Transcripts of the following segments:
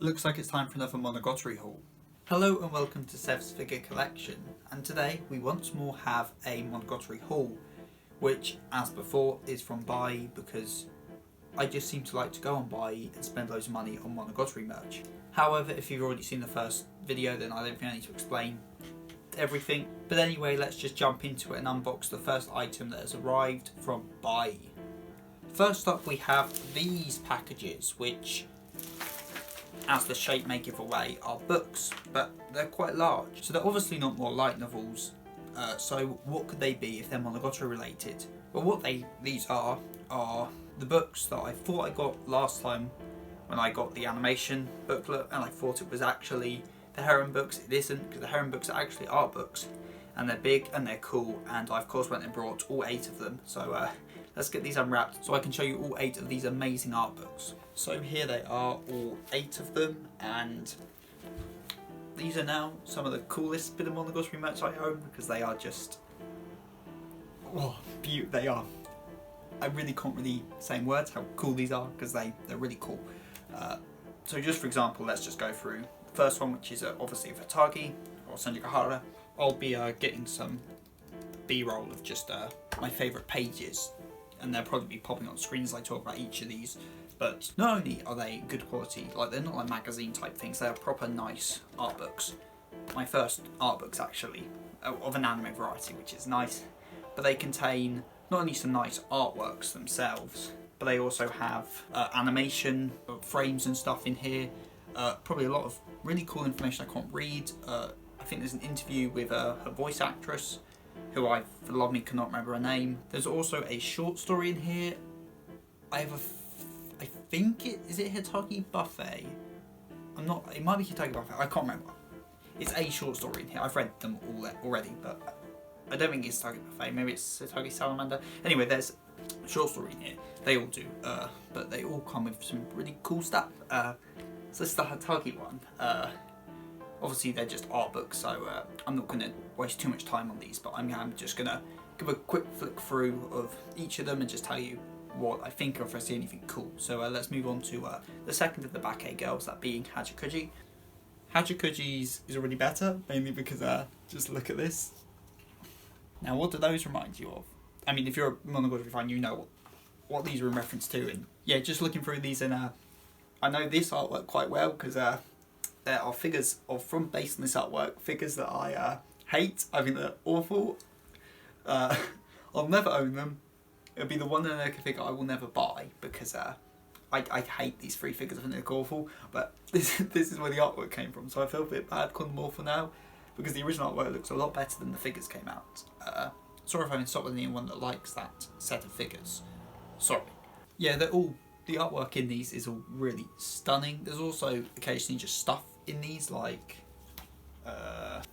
Looks like it's time for another Monogatari haul. Hello and welcome to Seph's figure collection, and today we once more have a Monogatari haul, which, as before, is from Buy because I just seem to like to go on Buy and spend loads of money on Monogatari merch. However, if you've already seen the first video, then I don't think I need to explain everything. But anyway, let's just jump into it and unbox the first item that has arrived from Buy. First up, we have these packages, which, as the shape may give away, are books, but they're quite large. So they're obviously not more light novels. So what could they be if they're Monogatari related? Well, what these are the books that I thought I got last time when I got the animation booklet, and I thought it was actually the Heroine Books. It isn't, because the Heroine Books are actually art books, and they're big and they're cool, and I of course went and brought all 8 of them. So let's get these unwrapped so I can show you all 8 of these amazing art books. So here they are, all 8 of them, and these are now some of the coolest bit of Monogatari merch I own, because they are just, they are. I really can't really say in words how cool these are, because they're really cool. So just for example, let's just go through the first one, which is obviously for Tagi or Senjukahara. I'll be getting some B-roll of just my favourite pages, and they'll probably be popping on screen as I talk about each of these. But not only are they good quality, like they're not like magazine type things, they are proper nice art books. My first art books actually, of an anime variety, which is nice. But they contain not only some nice artworks themselves, but they also have animation, frames and stuff in here. Probably a lot of really cool information I can't read. I think there's an interview with her voice actress, who I, for the love of me, cannot remember her name. There's also a short story in here. I think is it Hitagi Buffet? It might be Hitagi Buffet, I can't remember. It's a short story in here. I've read them all already, but I don't think it's Hitagi Buffet, maybe it's Hitagi Salamander. Anyway, there's a short story in here. They all do, but they all come with some really cool stuff. So this is the Hitagi one. Obviously they're just art books, so I'm not going to waste too much time on these, but I'm just going to give a quick flick through of each of them and just tell you what I think, or if I see anything cool. So let's move on to the second of the Bake girls, that being Hajakuji. Hajakuji's is already better, mainly because just look at this. Now, what do those remind you of? I mean, if you're a Monogatari fan, you know what these are in reference to. And yeah, just looking through these, and I know this artwork quite well, because there are figures based on this artwork, figures that I hate. I think they're awful. I'll never own them. It'll be the one Nanoka figure I will never buy, because I hate these 3 figures. I think they're awful, but this is where the artwork came from, so I feel a bit bad calling them awful now, because the original artwork looks a lot better than the figures came out. Sorry if I insult anyone that likes that set of figures. Sorry. Yeah, the artwork in these is all really stunning. There's also occasionally just stuff in these, like not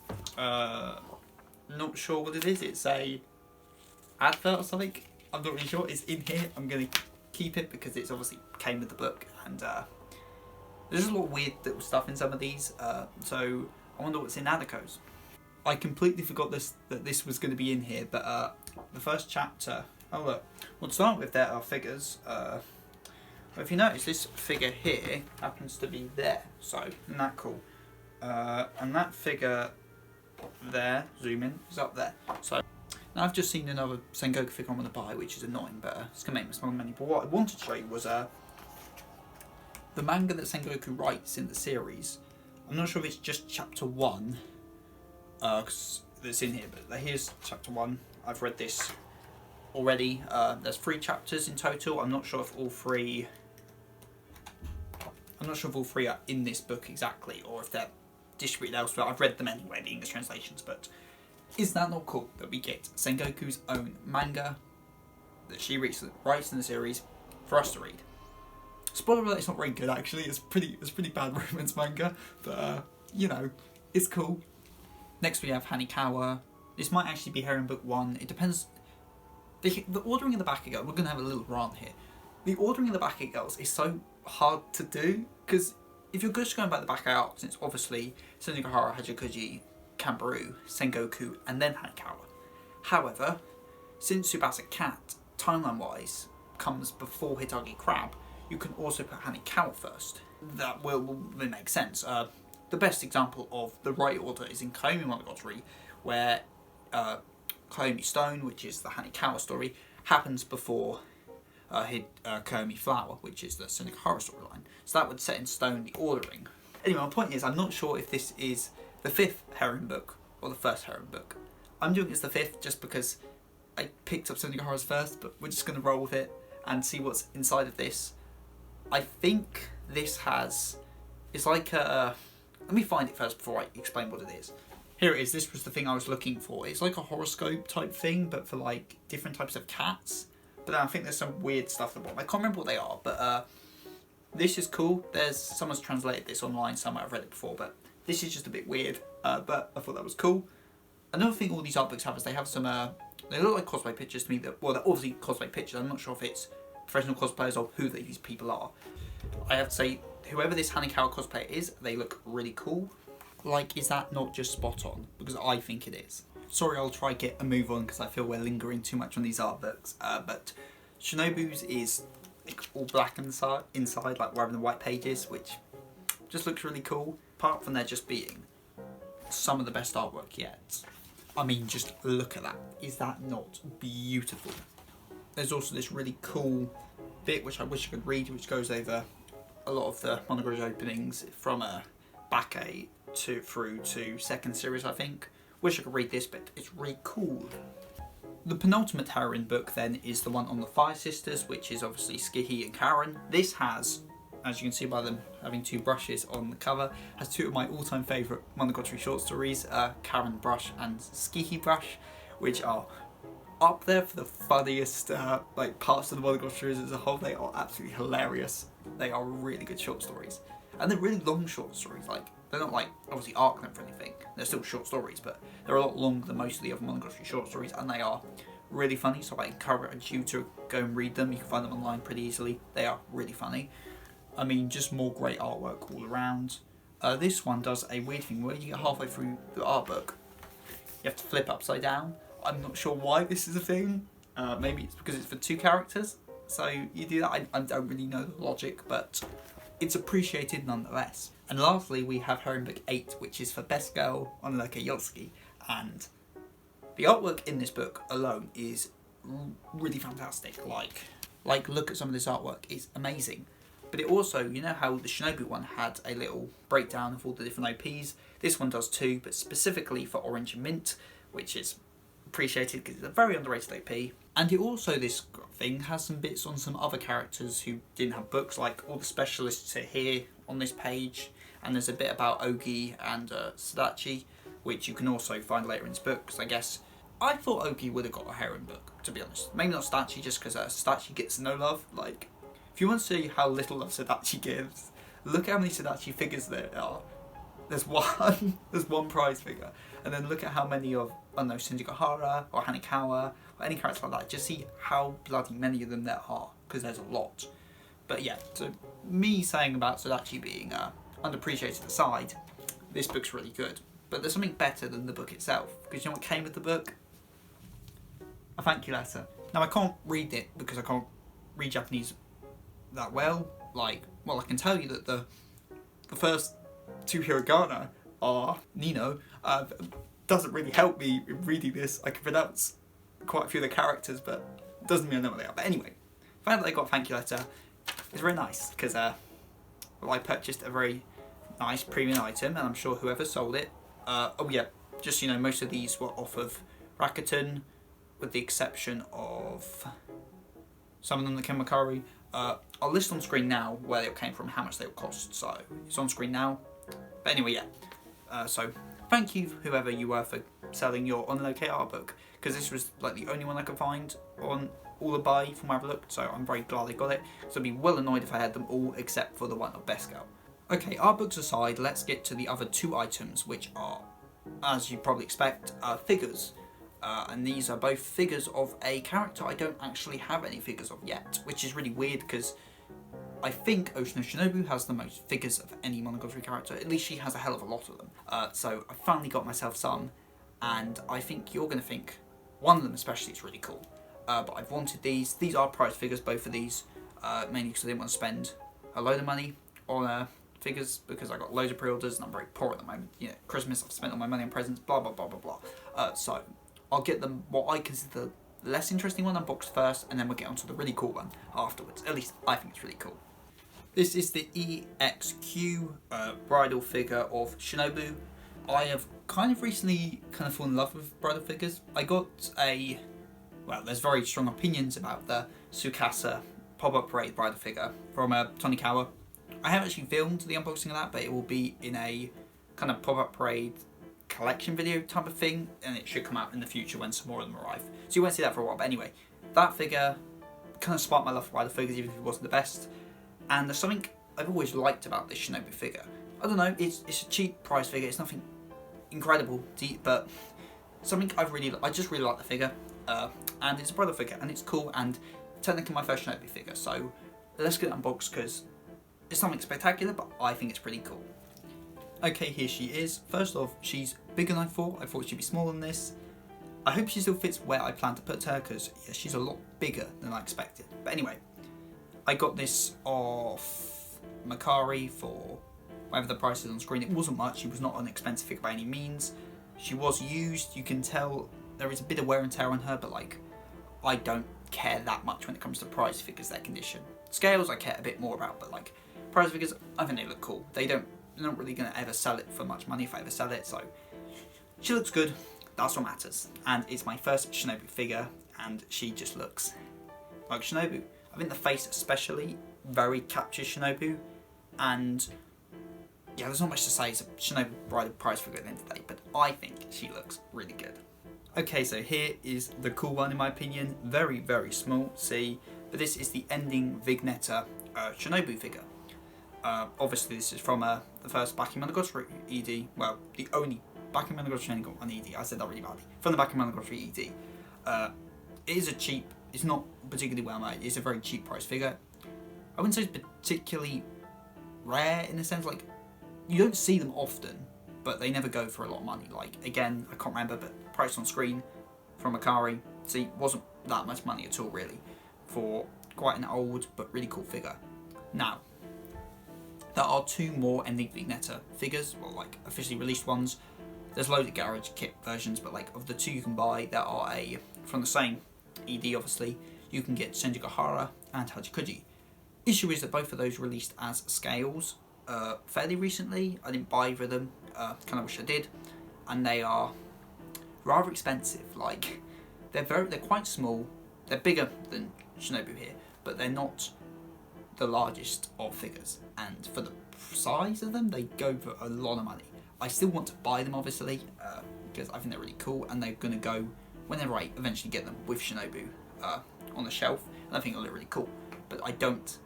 sure what it is. It's a advert or something. I'm not really sure. It's in here. I'm going to keep it because it's obviously came with the book, and there's just a lot of weird little stuff in some of these. So I wonder what's in Adako's. I completely forgot that this was going to be in here, but the first chapter. Oh look. Well, to start with, there are figures. If you notice, this figure here happens to be there. So isn't that cool? And that figure there, zoom in, is up there. So now I've just seen another Sengoku figure I'm going to buy, which is annoying, but it's going to make me spend money. But what I wanted to show you was the manga that Sengoku writes in the series. I'm not sure if it's just chapter 1, because it's in here, but here's chapter 1. I've read this already. There's 3 chapters in total. I'm not sure if all 3 are in this book exactly, or if they're distributed elsewhere. I've read them anyway, the English translations, but is that not cool that we get Sengoku's own manga that she writes in the series for us to read? Spoiler alert, it's not very good actually. It's pretty bad romance manga, but you know, it's cool. Next we have Hanikawa. This might actually be Heroine Book 1. It depends. The ordering of the Bake girls, we're going to have a little rant here. The ordering of the Bake girls is so hard to do, because if you're just going by the Bake arcs, it's obviously Senjukahara, Hajakuji, Kanbaru, Sengoku, and then Hanikawa. However, since Tsubasa Cat, timeline-wise, comes before Hitagi Crab, you can also put Hanikawa first. that will make sense. The best example of the right order is in Bakemonogatari, where Koyomi Stone, which is the Hanekawa story, happens before Koyomi Flower, which is the Sunigahara storyline. So that would set in stone the ordering. Anyway, my point is, I'm not sure if this is the 5th Heroine book or the first Heroine book. I'm doing it as the 5th just because I picked up Sunigahara's first, but we're just going to roll with it and see what's inside of this. I think this has... It's like a... Let me find it first before I explain what it is. Here it is. This was the thing I was looking for. It's like a horoscope type thing, but for like different types of cats. But then I think there's some weird stuff at the bottom. I can't remember what they are, but this is cool. Someone's translated this online somewhere. I've read it before, but this is just a bit weird. But I thought that was cool. Another thing all these art books have is they have some... they look like cosplay pictures to me. Well, they're obviously cosplay pictures. I'm not sure if it's professional cosplayers or who these people are. I have to say, whoever this Hanekawa cosplayer is, they look really cool. Like, is that not just spot on? Because I think it is. Sorry, I'll try to get a move on because I feel we're lingering too much on these art books. But Shinobu's is like, all black inside, like rather than white pages, which just looks really cool. Apart from there just being some of the best artwork yet. I mean, just look at that. Is that not beautiful? There's also this really cool bit which I wish I could read, which goes over a lot of the Monogatari openings from Bake through to second series, I think. Wish I could read this, but it's really cool. The penultimate Heroine book then is the one on the Fire Sisters, which is obviously Skihi and Karen. This has, as you can see by them having 2 brushes on the cover, has 2 of my all-time favourite Monogatari short stories, Karen Brush and Skihi Brush, which are up there for the funniest like parts of the Monogatari as a whole. They are absolutely hilarious. They are really good short stories. And they're really long short stories, like, they're not like, obviously arc length or anything. They're still short stories, but they're a lot longer than most of the other Monogatari short stories, and they are really funny, so I encourage you to go and read them. You can find them online pretty easily. They are really funny. I mean, just more great artwork all around. This one does a weird thing where you get halfway through the art book, you have to flip upside down. I'm not sure why this is a thing. Maybe it's because it's for 2 characters, so you do that. I don't really know the logic, but it's appreciated nonetheless. And lastly, we have Heroine Book 8, which is for Best Girl Ononake Yotsuki, and the artwork in this book alone is really fantastic. Like look at some of this artwork, it's amazing. But it also, you know how the Shinobu one had a little breakdown of all the different OPs? This one does too, but specifically for Orange and Mint, which is appreciated because it's a very underrated OP. And it also, this thing has some bits on some other characters who didn't have books, like all the specialists are here on this page, and there's a bit about Ogi and Sadachi, which you can also find later in this book, because I guess I thought Ogi would have got a Heroine book, to be honest. Maybe not Sadachi, just because Sadachi gets no love. Like, if you want to see how little love Sadachi gives, look how many Sadachi figures there are. There's one prize figure, and then look at how many of, I don't know, Sunigahara or Hanekawa or any character like that. Just see how bloody many of them there are, because there's a lot. But yeah, so me saying about Sadachi being underappreciated aside, this book's really good. But there's something better than the book itself, because you know what came with the book? A thank you letter. Now I can't read it because I can't read Japanese that well. Like, well, I can tell you that the first 2 hiragana are Nino. Doesn't really help me in reading this. I can pronounce quite a few of the characters, but it doesn't mean I know what they are. But anyway, the fact that I got a thank you letter is very nice, because well, I purchased a very nice premium item, and I'm sure whoever sold it, oh yeah, just, you know, most of these were off of Rakuten, with the exception of some of them that came with Makari. I'll list on screen now where they came from, how much they will cost, so it's on screen now. But anyway, yeah, so thank you whoever you were for selling your Onloke art book, because this was like the only one I could find on all the buy from where I've looked, so I'm very glad I got it. So I'd be well annoyed if I had them all except for the one of Best Girl. Okay, art books aside, let's get to the other 2 items, which are, as you probably expect, figures. And these are both figures of a character I don't actually have any figures of yet, which is really weird because I think Oshino Shinobu has the most figures of any Monogatari character. At least she has a hell of a lot of them. So I finally got myself some, and I think you're going to think one of them especially is really cool. But I've wanted these. These are prize figures, both of these, mainly because I didn't want to spend a load of money. on figures because I got loads of pre-orders and I'm very poor at the moment. You know, Christmas, I've spent all my money on presents, blah blah blah blah blah. So I'll get them what I consider the less interesting one unboxed first, and then we'll get onto the really cool one afterwards. At least I think it's really cool. This is the EXQ bridal figure of Shinobu. I have kind of recently fallen in love with bridal figures. I got well, there's very strong opinions about the Tsukasa pop-up parade bridal figure from Tonikawa. I haven't actually filmed the unboxing of that, but it will be in a kind of pop-up parade collection video type of thing, and it should come out in the future when some more of them arrive. So you won't see that for a while, but anyway, that figure kind of sparked my love for bridal figures, even if it wasn't the best. And there's something I've always liked about this Shinobu figure. I don't know, it's a cheap price figure, it's nothing incredible, but something I just really like the figure. And it's a bridal figure, and it's cool, and technically my first Shinobu figure, so let's get it unboxed because it's something spectacular, but I think it's pretty cool. Okay, here she is. First off, she's bigger than I thought. I thought she'd be smaller than this. I hope she still fits where I plan to put her, because yeah, she's a lot bigger than I expected. But anyway, I got this off Mercari for whatever the price is on screen. It wasn't much. She was not an expensive figure by any means. She was used. You can tell there is a bit of wear and tear on her, but like, I don't care that much when it comes to prize figures, their condition. Scales I care a bit more about, but like prize figures, I think they look cool. They're not really going to ever sell it for much money if I ever sell it, so she looks good. That's what matters. And it's my first Shinobu figure, and she just looks like Shinobu. I think the face especially very captures Shinobu, and yeah, there's not much to say. It's a Shinobu bridal prize figure at the end of the day, but I think she looks really good. Okay, so here is the cool one in my opinion. Very, very small, see, but this is the ending Vignetta Shinobu figure. Obviously this is from the first Bakemonogatari ED, well, the only Bakemonogatari on ED, I said that really badly, from the Bakemonogatari ED. It is a cheap, it's not particularly well made, it's a very cheap price figure. I wouldn't say it's particularly rare in a sense, like, you don't see them often, but they never go for a lot of money. Like, again, I can't remember, but price on screen from Mercari, see, wasn't that much money at all really, for quite an old but really cool figure. Now, there are two more ending Vignetta figures, well, like officially released ones. There's loads of garage kit versions, but like of the two you can buy, there are from the same ED obviously, you can get Senjugahara and Hachikuji. Issue is that both of those released as scales fairly recently. I didn't buy either of them, kind of wish I did, and they are rather expensive. Like, they're quite small, they're bigger than Shinobu here, but they're not the largest of figures, and for the size of them they go for a lot of money. I still want to buy them obviously, because I think they're really cool, and they're going to go whenever I eventually get them with Shinobu on the shelf, and I think they'll look really cool, but I don't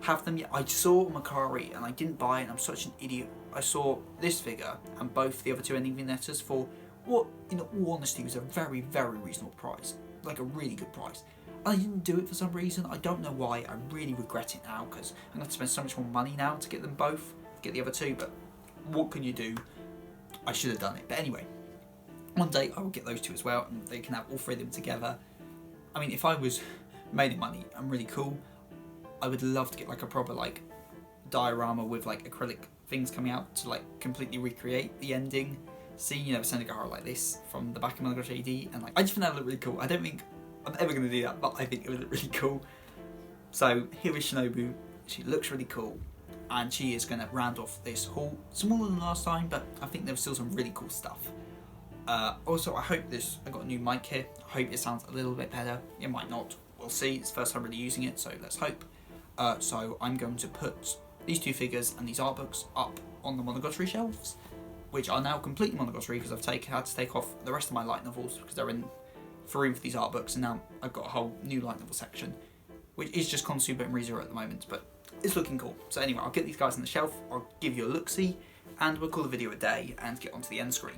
have them yet. I saw Mercari and I didn't buy it, and I'm such an idiot. I saw this figure and both the other two ending Vignettas for what in all honesty was a very, very reasonable price, like a really good price. I didn't do it for some reason. I don't know why. I really regret it now, because I'm going to spend so much more money now to get them both, get the other two, but what can you do? I should have done it. But anyway, one day I will get those two as well, and they can have all three of them together. I mean, if I was made of money and really cool, I would love to get like a proper like diorama with like acrylic things coming out to like completely recreate the ending scene, you know, Senjugahara like this from the Bakemonogatari ED, and like I just think that would look really cool. I don't think I'm ever going to do that, but I think it would look really cool. So here is Shinobu. She looks really cool, and she is going to round off this haul. Smaller than last time, but I think there's still some really cool stuff. Also, I hope I got a new mic here. I hope it sounds a little bit better. It might not. We'll see. It's the first time really using it, so let's hope. So I'm going to put these two figures and these art books up on the Monogatari shelves, which are now completely Monogatari because I've had to take off the rest of my light novels because they're in for room for these art books, and now I've got a whole new light novel section, which is just Konosuba and ReZero at the moment, but it's looking cool. So anyway, I'll get these guys on the shelf, I'll give you a look-see, and we'll call the video a day and get onto the end screen.